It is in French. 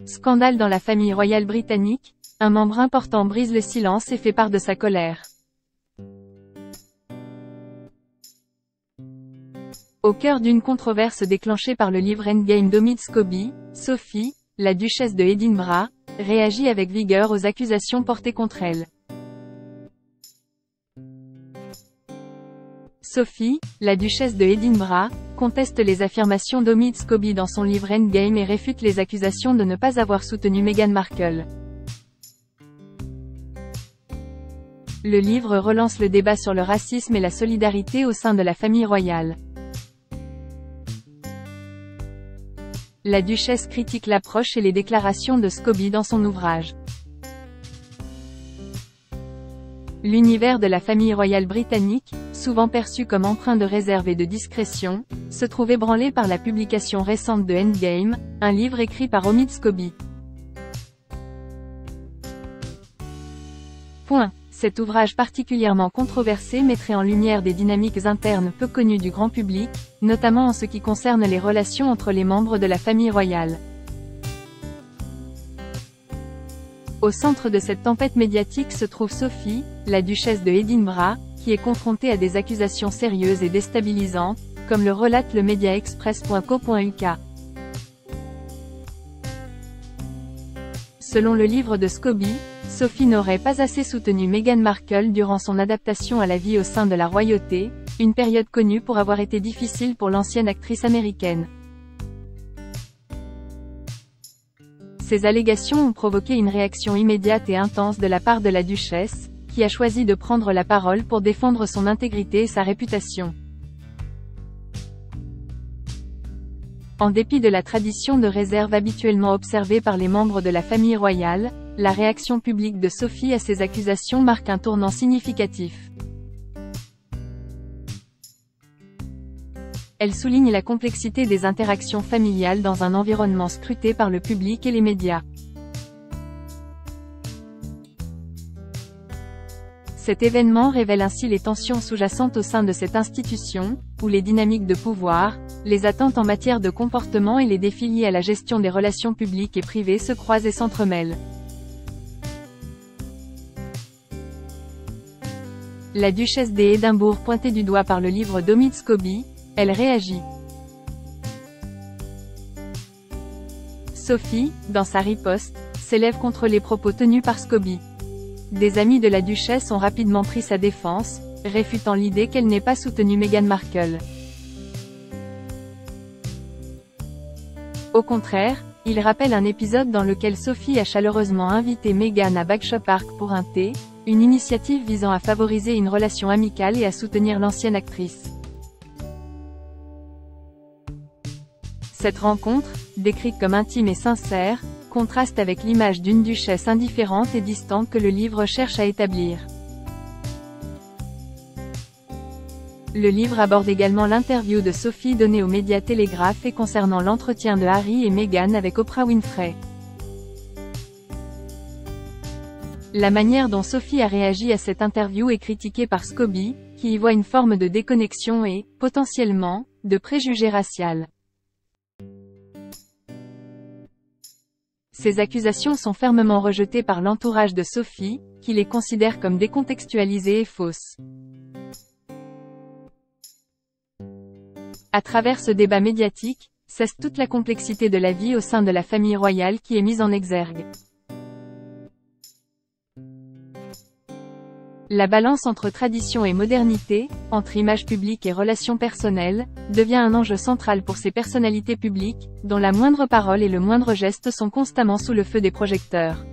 Scandale dans la famille royale britannique, un membre important brise le silence et fait part de sa colère. Au cœur d'une controverse déclenchée par le livre Endgame d'Omid Scobie, Sophie, la duchesse de Édimbourg, réagit avec vigueur aux accusations portées contre elle. Sophie, la duchesse de Édimbourg, conteste les affirmations d'Omid Scobie dans son livre Endgame et réfute les accusations de ne pas avoir soutenu Meghan Markle. Le livre relance le débat sur le racisme et la solidarité au sein de la famille royale. La duchesse critique l'approche et les déclarations de Scobie dans son ouvrage. L'univers de la famille royale britannique, souvent perçu comme empreint de réserve et de discrétion, se trouve ébranlé par la publication récente de Endgame, un livre écrit par Omid Scobie. Cet ouvrage particulièrement controversé mettrait en lumière des dynamiques internes peu connues du grand public, notamment en ce qui concerne les relations entre les membres de la famille royale. Au centre de cette tempête médiatique se trouve Sophie, la duchesse de Édimbourg, qui est confrontée à des accusations sérieuses et déstabilisantes, comme le relate le média express.co.uk. Selon le livre de Scobie, Sophie n'aurait pas assez soutenu Meghan Markle durant son adaptation à la vie au sein de la royauté, une période connue pour avoir été difficile pour l'ancienne actrice américaine. Ces allégations ont provoqué une réaction immédiate et intense de la part de la duchesse, qui a choisi de prendre la parole pour défendre son intégrité et sa réputation. En dépit de la tradition de réserve habituellement observée par les membres de la famille royale, la réaction publique de Sophie à ces accusations marque un tournant significatif. Elle souligne la complexité des interactions familiales dans un environnement scruté par le public et les médias. Cet événement révèle ainsi les tensions sous-jacentes au sein de cette institution, où les dynamiques de pouvoir, les attentes en matière de comportement et les défis liés à la gestion des relations publiques et privées se croisent et s'entremêlent. La duchesse d'Édimbourg pointée du doigt par le livre d'Omid Scobie, elle réagit. Sophie, dans sa riposte, s'élève contre les propos tenus par Scobie. Des amis de la duchesse ont rapidement pris sa défense, réfutant l'idée qu'elle n'ait pas soutenu Meghan Markle. Au contraire, il rappelle un épisode dans lequel Sophie a chaleureusement invité Meghan à Bagshot Park pour un thé, une initiative visant à favoriser une relation amicale et à soutenir l'ancienne actrice. Cette rencontre, décrite comme intime et sincère, contraste avec l'image d'une duchesse indifférente et distante que le livre cherche à établir. Le livre aborde également l'interview de Sophie donnée aux médias Telegraph et concernant l'entretien de Harry et Meghan avec Oprah Winfrey. La manière dont Sophie a réagi à cette interview est critiquée par Scobie, qui y voit une forme de déconnexion et, potentiellement, de préjugés raciaux. Ces accusations sont fermement rejetées par l'entourage de Sophie, qui les considère comme décontextualisées et fausses. À travers ce débat médiatique, c'est toute la complexité de la vie au sein de la famille royale qui est mise en exergue. La balance entre tradition et modernité, entre image publique et relations personnelles, devient un enjeu central pour ces personnalités publiques, dont la moindre parole et le moindre geste sont constamment sous le feu des projecteurs.